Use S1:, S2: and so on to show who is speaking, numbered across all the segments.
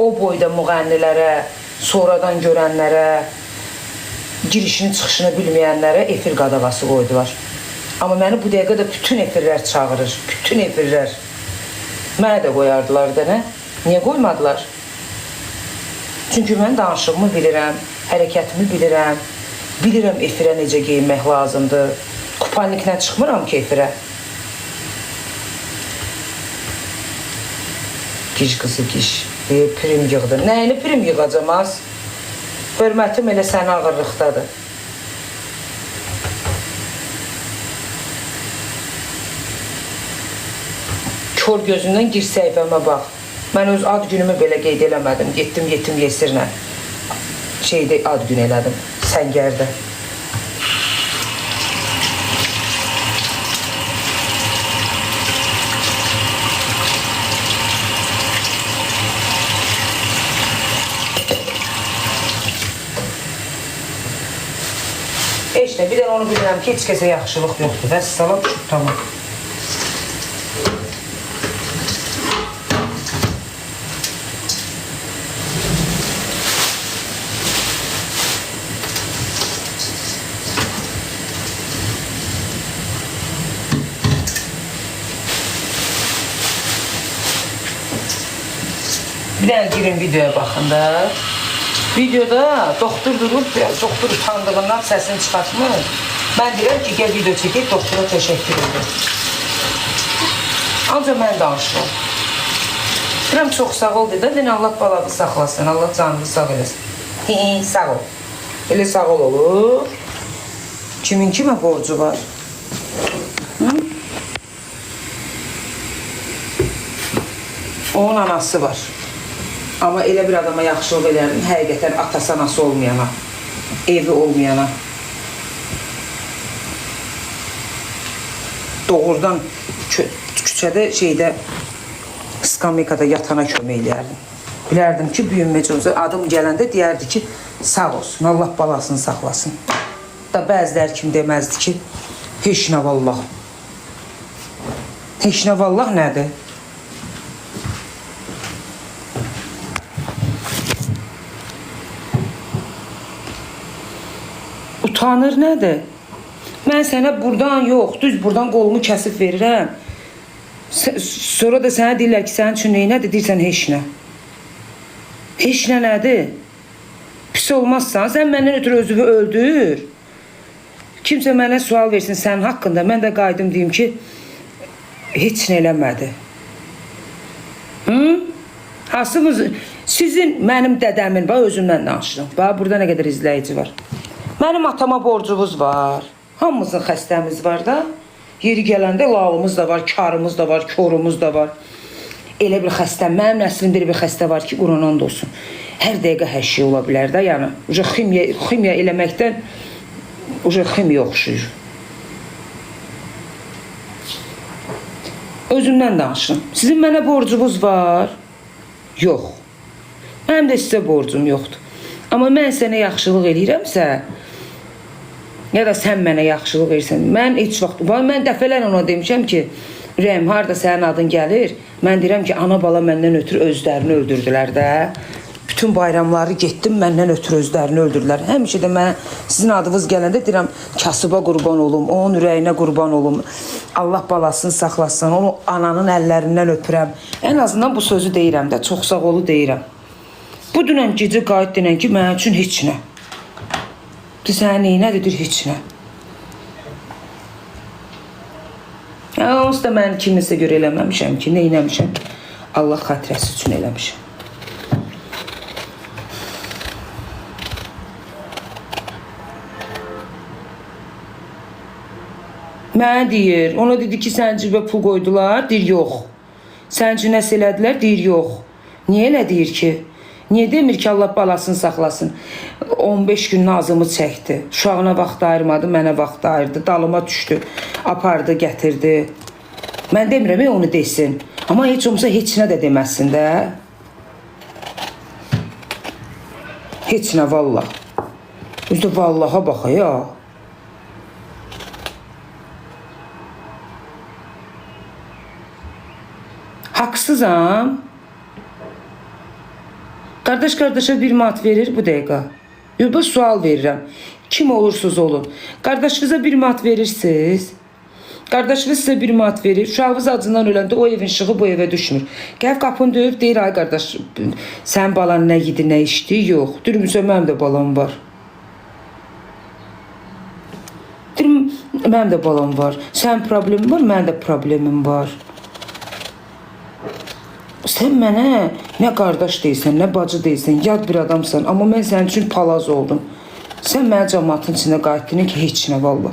S1: O boyda müğənnilərə, sonradan görənlərə, girişini çıxışını bilməyənlərə efir qadağası qoydular. Amma məni bu dəqiqə də bütün efirlər çağırır, bütün efirlər. Mənə də qoyardılar da, nə? Niyə qoymadılar? Çünki mən danışığımı bilirəm, hərəkətimi bilirəm, bilirəm efirə necə geyinmək lazımdır. Kupanliklə çıxmıram ki efirə. Gic qızı gic, prim yığdı. Nəyini prim yığacam az? Hörmətim elə sənin ağırlıqdadır. Kör gözündən gir səhifəmə bax. Mən öz ad günümü belə qeyd eləmədim. Getdim yetim yesirlə. Şeydə ad gün elədim. Səngərdə. Heç nə, bir dənə onu bilirəm ki, heç kəsə yaxşılıq yoxdur. Vəssalam, çox tamam. Bir dənə girin videoya baxın da. Videoda doktor durub, doktor utandığından səsini çıxartmır. Mən deyirəm ki, gəl video çəkib, doktora təşəkkür edir. Ancaq mən danışıram. Deyirəm, çox sağ ol dedi. Deyirəm, Allah baladı saxlasın, Allah canını sağ eləsin. Sağ ol. Elə sağ ol olur. Kimin kimə borcu var? Onun anası var. Amma elə bir adama yaxşılıq eləyərim, həqiqətən atası anası olmayana, evi olmayana. Doğrudan küçədə, skamikada yatana kömək eləyərdim. Bilərdim ki, büyünməcə adım gələndə deyərdi ki, sağ olsun, Allah balasını saxlasın. Da bəzilər kim deməzdi ki, heç nə vallah. Heç nə vallah nədir? Utanır nədir? Mən sənə buradan yox, düz buradan qolumu kəsib verirəm. Sonra da sənə deyirlər ki, sənin üçün nədir? Deyirsən, heç nə. Heç nə nədir? Pis olmazsan, sən məndən ötürü özünü öldür. Kimsə mənə sual versin sənin haqqında, mən də qaydım deyim ki, heç nə eləmədi. Hasımız, sizin, mənim dədəmin, özümdən danışırım. Burada nə qədər izləyici var. Mənim atama borcumuz var. Hamımızın xəstəmiz var da. Yeri gələndə lalımız da var, karımız da var, körümüz da var. Elə bir xəstə, mənim nəslimdə bir xəstə var ki, Quranan da olsun. Hər dəqiqə hər şey ola bilər də, yəni. Ximiya eləməkdən ximiya oxşuyur. Özümdən danışın. Sizin mənə borcunuz var? Yox. Mənim də sizə borcum yoxdur. Amma mən sənə yaxşılıq eləyirəmsə, ya da sən mənə yaxşılıq edirsən, mən heç vaxt, mən dəfələr ona demişəm ki, Rəm, harada sənin adın gəlir, mən deyirəm ki, ana bala məndən ötürü özlərini öldürdülər də. Bütün bayramları getdim, məndən ötürü özlərini öldürdülər. Həmişə də mən sizin adınız gələndə deyirəm, kasıba qurban olum, onun ürəyinə qurban olum, Allah balasını saxlasın, onu ananın əllərindən öpürəm. Ən azından bu sözü deyirəm də, çox sağ olu deyirəm. Bu dünən gecə qayıt denən ki, mənim üçün heç nə. Sənə neynədir, heç nə. Onsuz da mən kimisə görə eləməmişəm ki, neynəmişəm. Allah xatirəsi üçün eləmişəm. Mənə deyir, ona dedi ki, sən cibə pul qoydular, deyir, yox. Sən üçün nəsə elədilər, deyir, yox. Niyə elə deyir ki? Niyə demir ki, Allah balasını saxlasın? 15 gün nazımı çəkdi. Uşağına vaxt ayırmadı, mənə vaxt ayırdı. Dalıma düşdü, apardı, gətirdi. Mən demirəm, onu desin. Amma heç olmasa heç nə də deməsin də. Heç nə, vallah. Özdə vallaha baxa ya. Haqsızam. Qardaş qardaşa bir manat verir bu dəqiqə. Yox, bu sual verirəm. Kim olursunuz olun. Qardaşınıza bir manat verirsiniz. Qardaşınız sizə bir manat verir. Uşağınız acından öləndə o evin işığı bu evə düşmür. Gəl qapını döyüb deyir, ay qardaş, sənin balan nə yedi, nə içdi? Yox. Dürümsə mənim də balam var. Mənim də balam var. Sənin problemin var, mənim də problemim var. Sən mənə nə qardaş deyilsən, nə bacı deyilsən, yad bir adamsan. Amma mən sənin üçün palaz oldum. Sən mənə cəmaatın içində qayıtdın ki, heç nə valla.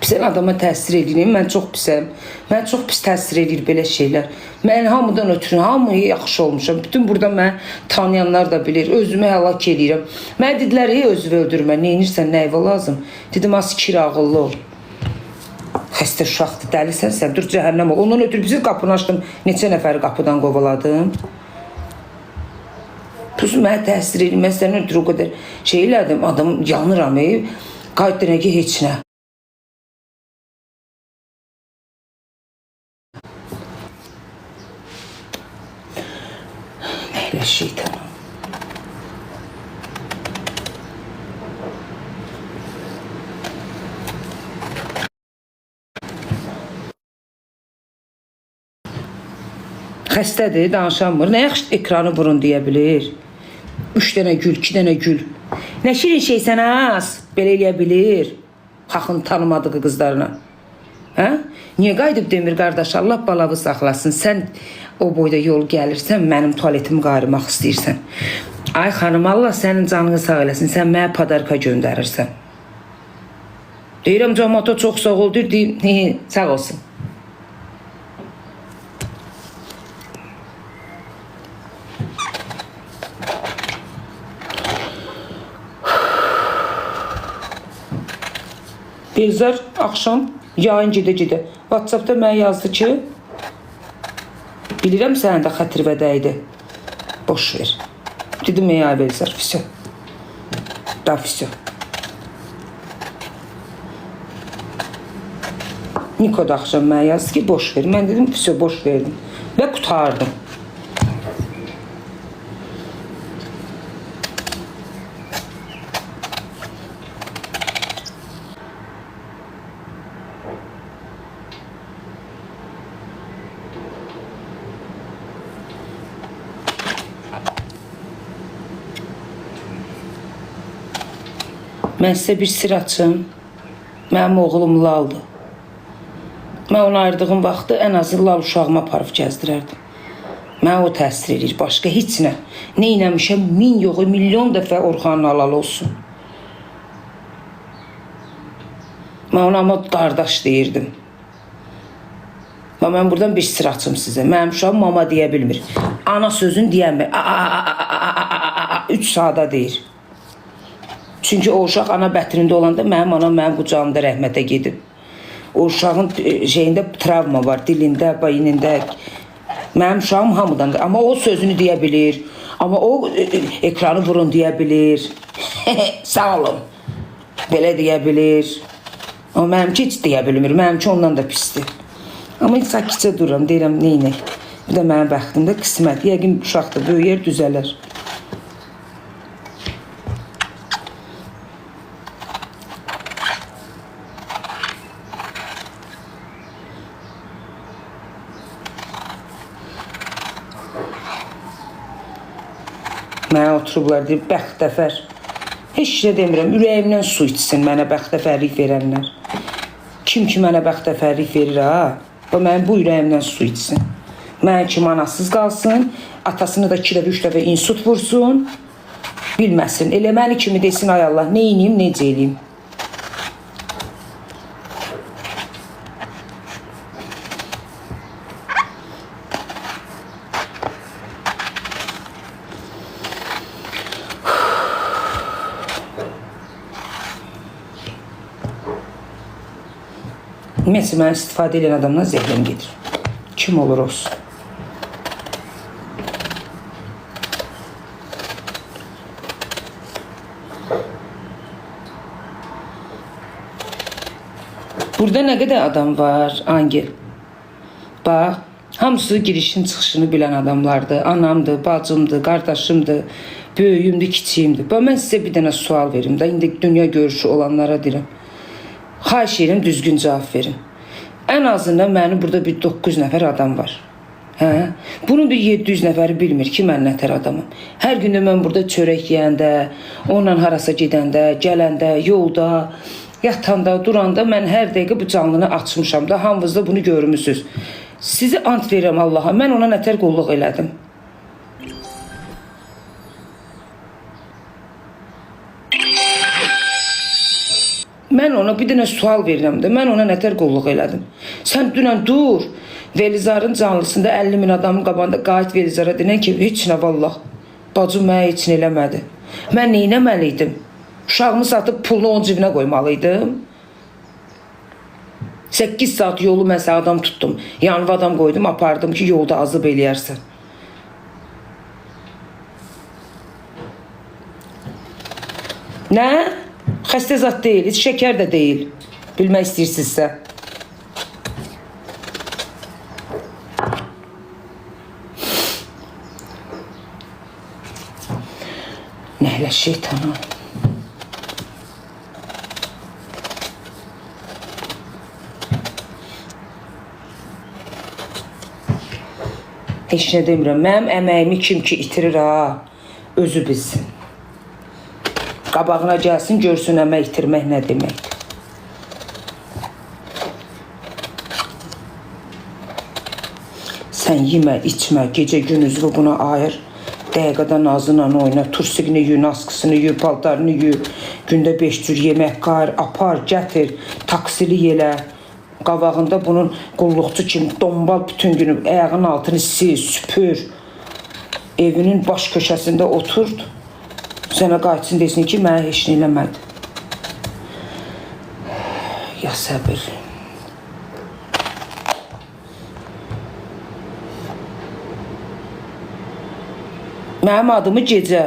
S1: Pisən adama təsir edirəm. Mən çox pisəm. Mən çox pis təsir edir belə şeylər. Mən hamıdan ötürü, hamıya yaxşı olmuşam. Bütün burada mən tanıyanlar da bilir. Özümü həlak edirəm. Mən dedilər, özünü öldürmə. Neyinirsən, nə evə lazım? Dedim, az kir ağıllı ol. Xəstə uşaqdır, dəlisən sən, dur cəhənnəm ol. Ondan ötürü bizi qapını açdım. Neçə nəfəri qapıdan qovaladım. Tuzun mənə təsir edir. Mən sənin ötürü o qədər şey elədim. Adam yanıram. Qayıtdığına ki, heç nə. Neylə şeytanım. Xəstədir, danışanmır. Nə yaxşı ekranı vurun deyə bilir. 3 dənə gül, 2 dənə gül. Nə şirin şeysən az, belə eləyə bilir. Xaxını tanımadığı qızlarına. Hə? Niyə qayıdıb demir, qardaş, Allah balavı saxlasın. Sən o boyda yol gəlirsən, mənim tualetimi qayırmaq istəyirsən. Ay xanım, Allah sənin canını sağ eləsin. Sən mənə padarka göndərirsən. Deyirəm, cəmaata çox sağ ol, deyir, sağ olsun. Belzar axşam yayın gedə-gedə WhatsAppda mənə yazdı ki, bilirəm sənin də xətirvədə idi. Boş ver. Dedim, ay Belzar, fisyo. Da fisyo. Niko da axşam mənə yazdı ki, boş ver. Mən dedim, fisyo, boş verdim. Və qutardım. Mən sizə bir sir açım. Mənim oğlum Laldır. Mən onu ayırdığım vaxtı ən azı Lal uşağıma aparıb gəzdirərdim. Mənə o təsir edir, başqa heç nə. Nə eləmişəm, 1000 yox, milyon dəfə Orxanın halalı olsun. Mən ona ama qardaş deyirdim. Mən buradan bir sir açım sizə. Mənim uşağım mama deyə bilmir. Ana sözünü deyəmir. 3 saata deyir. Çünki o uşaq ana bətrində olanda mənim anam mənim qucağımda rəhmətə gedib. O uşağın şeyində travma var, dilində, beynində. Mənim uşağım hamıdandır. Amma o sözünü deyə bilir. Amma o ekranı vurun deyə bilir. Sağ olun. Belə deyə bilir. Amma mənimki heç deyə bilmir. Mənimki ondan da pisdir. Amma heç sakitcə dururam, deyirəm, neynək. Bu da mənim bəxtimdə qismət. Yəqin uşaqdır, böyüyər, düzələr. Mənə oturublar, deyir, bəxtəfər. Heç şey demirəm, ürəyimdən su içsin mənə bəxtəfərlik verənlər. Kim ki mənə bəxtəfərlik verir, ha? Mənim bu ürəyimdən su içsin. Mənim kim anasız qalsın, atasını da 2 dəfə, 3 dəfə insult vursun, bilməsin. Elə məni kimi desin, ay Allah, nə ineyim, necə eləyim. Ümumiyyətlə, mən istifadə edən adamdan zəhrim gedir. Kim olur olsun. Burada nə qədər adam var, Angel? Bax, Hamısı girişin çıxışını bilən adamlardır. Anamdır, bacımdır, qardaşımdır, böyüyümdür, kiçiyimdir. Mən sizə bir dənə sual verim də, indi dünya görüşü olanlara deyirəm. Xahiş edirəm, düzgün cavab verin. Ən azından mənim burada bir 9 nəfər adam var. Hə? Bunun bir 700 nəfəri bilmir ki, mən nətər adamım. Hər gün də mən burada çörək yeyəndə, onunla harasa gedəndə, gələndə, yolda, yatanda, duranda mən hər dəqiqə bu canlını açmışam da, hamınız da bunu görmüsünüz. Sizi ant verirəm Allaha, mən ona nətər qulluq elədim. Mən ona bir dənə sual verirəm də, mən ona nətər qulluq elədim. Sən dünən dur, Velizarın canlısında 50.000 adamın qabağında qayıt Velizara denən ki, heç nə vallah, bacım mənə heç nə eləmədi. Mən nə eləməliydim? Uşağımı satıb pulunu onun cibinə qoymalıydım. 8 saat yolu məsələ adam tutdum. Yanıva adam qoydum, apardım ki, yolda azıb eləyərsən. Nə? Xəstə zat deyil, heç şəkər də deyil. Bilmək istəyirsinizsə. Nəhlə şeytana. Heç nə demirəm. Mənim əməyimi kim ki itirir ha, özü bilsin. Qabağına gəlsin, görsün əmək itirmək nə deməkdir. Sən yemə, içmə, gecə gündüzlü buna ayır. Dəqiqədən ağzınla oyna, tursigini yu, naskısını yu, paltarını yu. Gündə 5 cür yemək qayır, apar, gətir, taksili yelə. Qabağında bunun qulluqçu kimi dombal bütün günü ayağının altını sil, süpür. Evinin baş köşəsində otur. Sənə qayıtsın desin ki, mənə heç nə eləmədi. Ya səbir. Mənim adımı gecə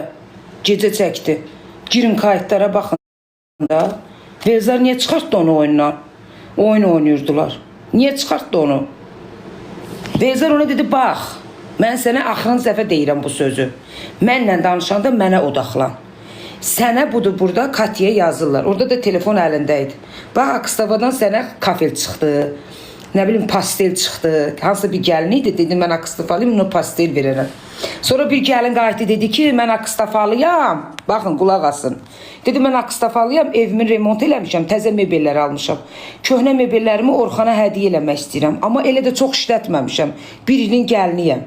S1: çəkdi. Girin kayıtlara baxın da. Velizar niyə çıxartdı onu oyundan? Oyun oynayırdılar. Niyə çıxartdı onu? Velizar ona dedi, bax, mən sənə axırıncı dəfə deyirəm bu sözü. Mənlə danışanda mənə odaqlan. Sənə budur burada Katya'ya yazırlar. Orada da telefon əlindəydi. Bax, Akstavadan sənə kafel çıxdı. Nə bilim, pastel çıxdı. Hansısa bir gəlin idi, dedi, mən Akstafalıyım, ona pastel verərəm. Sonra bir gəlin qayıtdı, dedi ki, mən Akstafalıyam. Baxın, qulaq asın. Dedi, mən Akstafalıyam, evimin remont eləmişəm, təzə mebellər almışam. Köhnə mebellərimi Orxana hədiyyə eləmək istəyirəm. Amma elə də çox işlətməmişəm. Bir ilin gəliniyəm.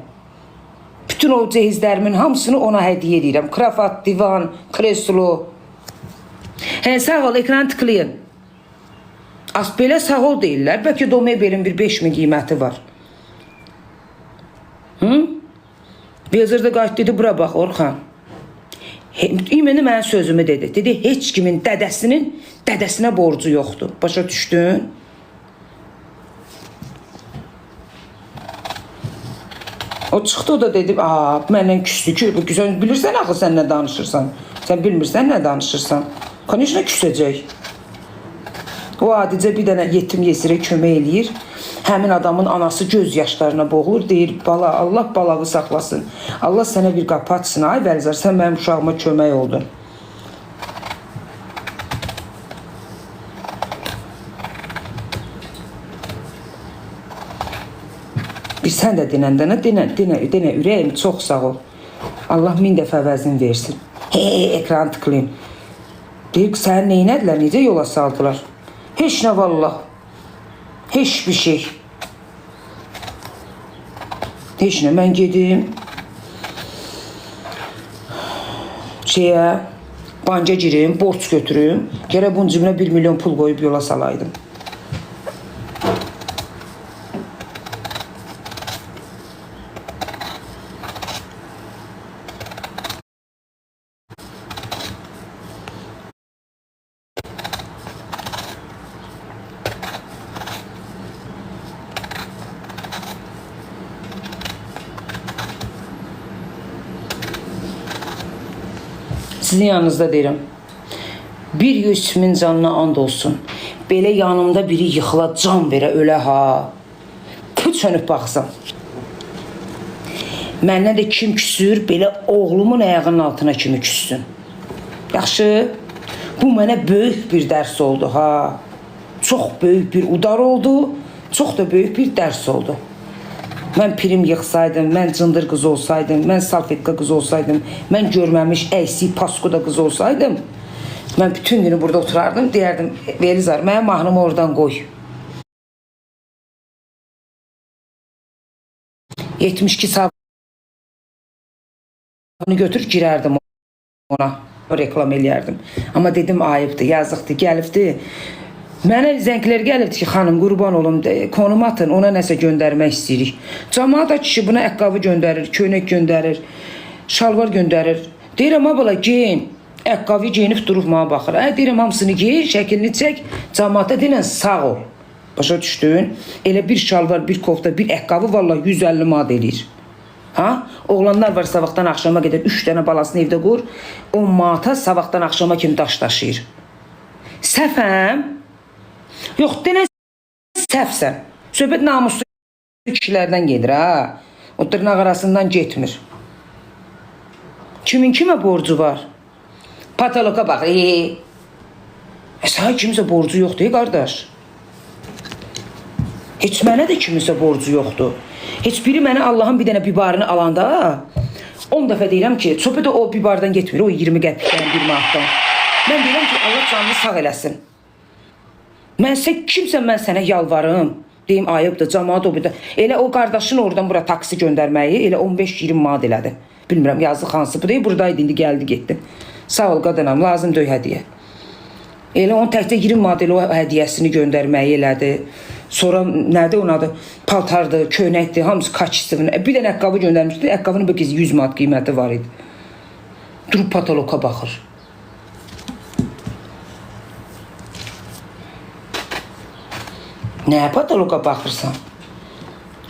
S1: Bütün o cehizlərimin hamısını ona hədiyyə edirəm. Krafat, divan, kreslo. Hə, sağ ol, ekran tıklayın. Az belə sağ ol deyirlər. Bəlkə də o mebelin bir 5.000 qiyməti var. Velizar da qayıt dedi, bura bax Orxan. İməni mənə sözümü dedi. Dedi, heç kimin dədəsinə borcu yoxdur. Başa düşdün? O çıxdı, o da dedi, məndən küstü ki, sən bilirsən axı sən nə danışırsan. Sən bilmirsən nə danışırsan. Konuşna küsəcək. O adicə bir dənə yetim yesirə kömək eləyir. Həmin adamın anası göz yaşlarına boğulur, deyir, bala, Allah balağı saxlasın. Allah sənə bir qapı açsın. Ay Velizar, sən mənim uşağıma kömək oldun. Bir sən də denə, ürəyim çox sağ ol. Allah 1000 dəfə əvəzini versin. Ekran tıklayın. Deyir ki, səni neynədilər, necə yola saldılar? Heç nə vallah. Heç bir şey. Heç nə, mən gedim. Banca girim, borç götürüm. Gərək bunun cibinə 1 milyon pul qoyub yola salaydım. Sizin yanınızda deyirəm. Bir Yusifimin canına and olsun. Belə yanımda biri yıxıla, can verə, ölə ha. Çönüb baxsam. Məndən də kim küsür, belə oğlumun ayağının altına kimi küssün. Yaxşı, bu mənə böyük bir dərs oldu ha. Çox böyük bir udar oldu, çox da böyük bir dərs oldu. Mən prim yıxsaydım, mən cındır qız olsaydım, mən salfetka qız olsaydım, mən görməmiş əysik paskoda qız olsaydım, mən bütün günü burada oturardım, deyərdim, Velizar, mənim mahnımı oradan qoy. 72 saat götür girərdim ona, reklam eləyərdim. Amma dedim ayıbdır, yazıqdır, gəlibdir. Mənə zənglər gəlibdir ki, xanım qurban olum, konum atın, ona nəsə göndərmək istəyirik. Camaat da kişi buna əqqabı göndərir, köynək göndərir, şalvar göndərir. Deyirəm, abla giyin, əqqabı giyinib durub mənə baxır. Deyirəm, hamısını giyin, şəklini çək, camaata deyilən sağ ol. Başa düşdün? Elə bir şalvar, bir kofta, bir əqqabı vallahi 150 manat eləyir. Ha? Oğlanlar var sabahdan axşama qədər 3 dənə balasını evdə qur, 10 manata sabahdan axşama kimi daş daşıyır. Səfəm? Yox, denə səhvsən. Söhbət namuslu kişilərdən gedir, ha? O dırnaq arasından getmir. Kimin kimə borcu var? Patoloqa bax, sənə kimisə borcu yoxdur, qardaş. Heç mənə də kimisə borcu yoxdur. Heç biri mənə Allahın bir dənə bibarını alanda 10 dəfə deyirəm ki, söhbət o bibardan getmir, o 20 qəpikdən, 1 manatdan. Mən deyirəm ki, Allah canını sağ eləsin. Kimsən mən sənə yalvarım, deyim ayıbdır, camaat o bir də. Elə o qardaşın oradan bura taksi göndərməyi elə 15-20 manat elədi. Bilmirəm, yazıq hansı bu deyil, buradaydı, indi gəldi, getdi. Sağ ol qadınam, lazımdır hədiyyə. Elə onun təkcə 20 manat elə o hədiyyəsini göndərməyi elədi. Sonra nədir onun adı? Paltardır, köynəkdir, hamısı kaçısı. Bir dənə əqqabı göndərmişdi, əqqabının bir 100 manat qiyməti var idi. Durub patoloqa baxır. Nəyə patoloqa baxırsan?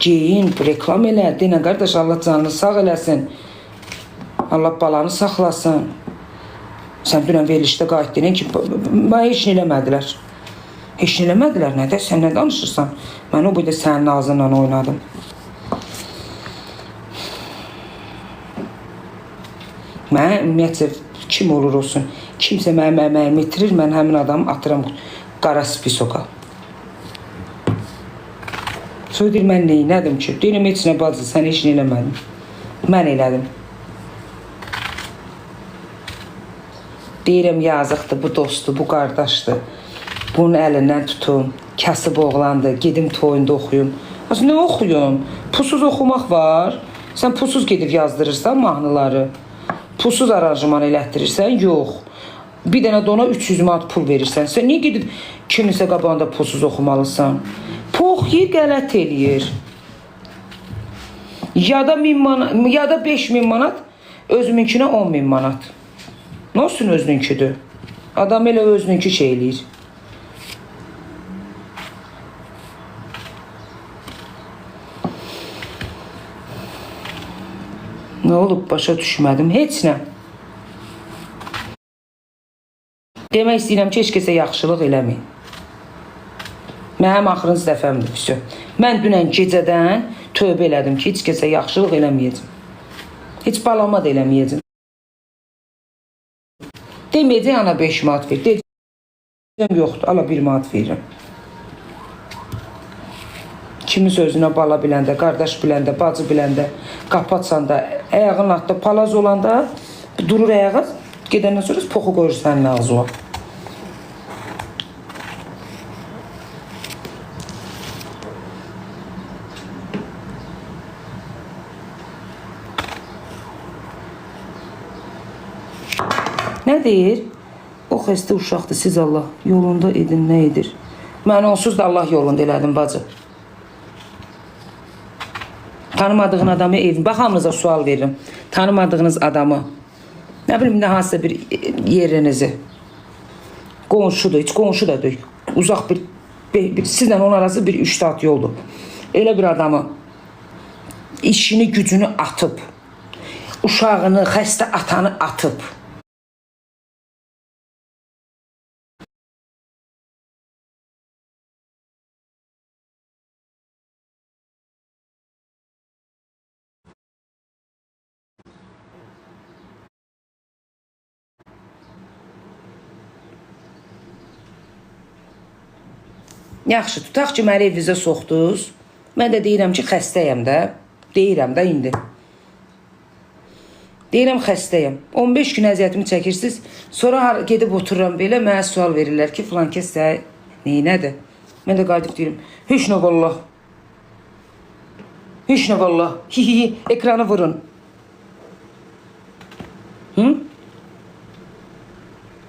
S1: Geyin, reklam elə, deyinə qardaş, Allah canını sağ eləsin. Allah balanı saxlasın. Sən dünən verilişdə qayıtdın ki, mənə heç nə eləmədilər. Heç nə eləmədilər, nədə? Sən nə danışırsan? Mən o boyda sənin ağzınla oynadım. Mən ümumiyyətlə, kim olur olsun, kimsə mənim əməyimi itirir, mən həmin adamı atıram qara spisoka. Sonra deyir, mən neynədim ki? Deyirəm, heç nə bacı, sən heç nə eləmədim. Mən elədim. Deyirəm, yazıqdır, bu dostdur, bu qardaşdır. Bunun əlindən tutum, kasıb oğlandır, gedim toyunda oxuyum. Nə oxuyum? Pusuz oxumaq var. Sən pusuz gedib yazdırırsan mahnıları. Pusuz aranjman elətdirirsən, yox. Bir dənə dona 300 manat pul verirsən. Sən niyə gedib kiminsə qabağında pusuz oxumalısan? Poxyi qələt eləyir. Ya da 5.000 manat, özümünkinə 10.000 manat. Nə olsun özününküdür? Adam elə özününkü şey eləyir. Nə olub, başa düşmədim, heç nə. Demək istəyirəm ki, heç kəsə yaxşılıq eləməyin. Mənim axırıncı dəfəmdir. Mən dünən gecədən tövbə elədim ki, heç kəsə yaxşılıq eləməyəcəm. Heç balama da eləməyəcəm. Deməyəcək, ana 5 manat ver. Deyəcəm, yoxdur, ala 1 manat verirəm. Kimin sözünə bala biləndə, qardaş biləndə, bacı biləndə, qapı açanda, ayağının altında palaz olanda durur ayağa, gedəndən sonra poxu qoyur sənin ağzına. Nə deyir? O xəstə uşaqdır, siz Allah yolunda edin, nə edir? Mən onsuz da Allah yolunda elədim, bacı. Tanımadığın adamı evin, bax hamınıza sual verirəm. Tanımadığınız adamı, nə bilim, nə hansısa bir yerinizi, qonşudur, heç qonşu da deyil, uzaq sizlə onun arası bir 3 saat yoldur. Elə bir adamı, işini, gücünü atıb, uşağını, xəstə atanı atıb, Yaxşı, tutaq ki, məni evinizə soxdunuz. Mən də deyirəm ki, xəstəyəm də. Deyirəm də indi. Deyirəm xəstəyəm. 15 gün əziyyətimi çəkirsiniz. Sonra gedib otururam belə, mənə sual verirlər ki, filan kəs sənə neynədir? Mən də qayıdıb deyirəm, heç nə vallah. Heç nə vallah. Hihihi, ekranı vurun. Hı?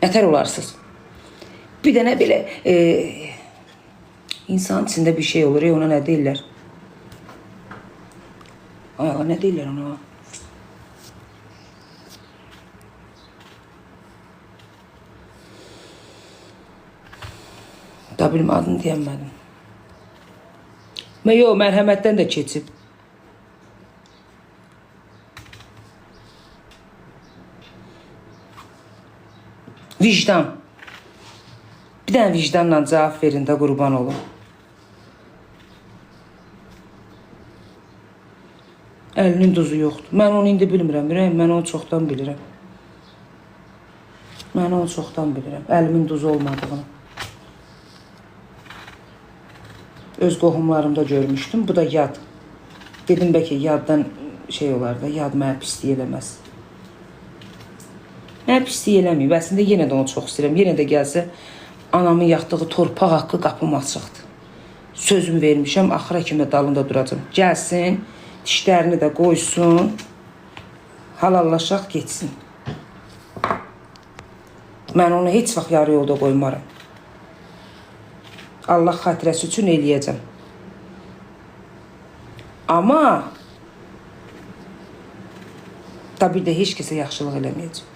S1: Ətər olarsınız. Bir dənə belə insanın içində bir şey olur, ona nə deyirlər? Ay, nə deyirlər ona? Da bilim, adını deyəmədim. Yox, mərhəmətdən də keçib. Vicdan. Bir dənə vicdanla cavab verin də, qurban olun. Əlinin duzu yoxdur. Mən onu indi bilmirəm. Mən onu çoxdan bilirəm. Əlimin duzu olmadığını. Öz qohumlarımda görmüşdüm. Bu da yad. Dedim bəlkə yaddan şey olar da, yad mənə pislik eləməz. Mənə pislik eləməyib. Əslində yenə də onu çox istəyirəm. Yenə də gəlsə, anamın yatdığı torpaq haqqı qapım açıqdır. Sözüm vermişəm, axıra kimi dalında duracam. Gəlsin, dişlərini də qoysun, halallaşaq geçsin. Mən onu heç vaxt yarı yolda qoymaram. Allah xatirəsi üçün eləyəcəm. Amma da bir də heç kəsə yaxşılıq eləməyəcəm.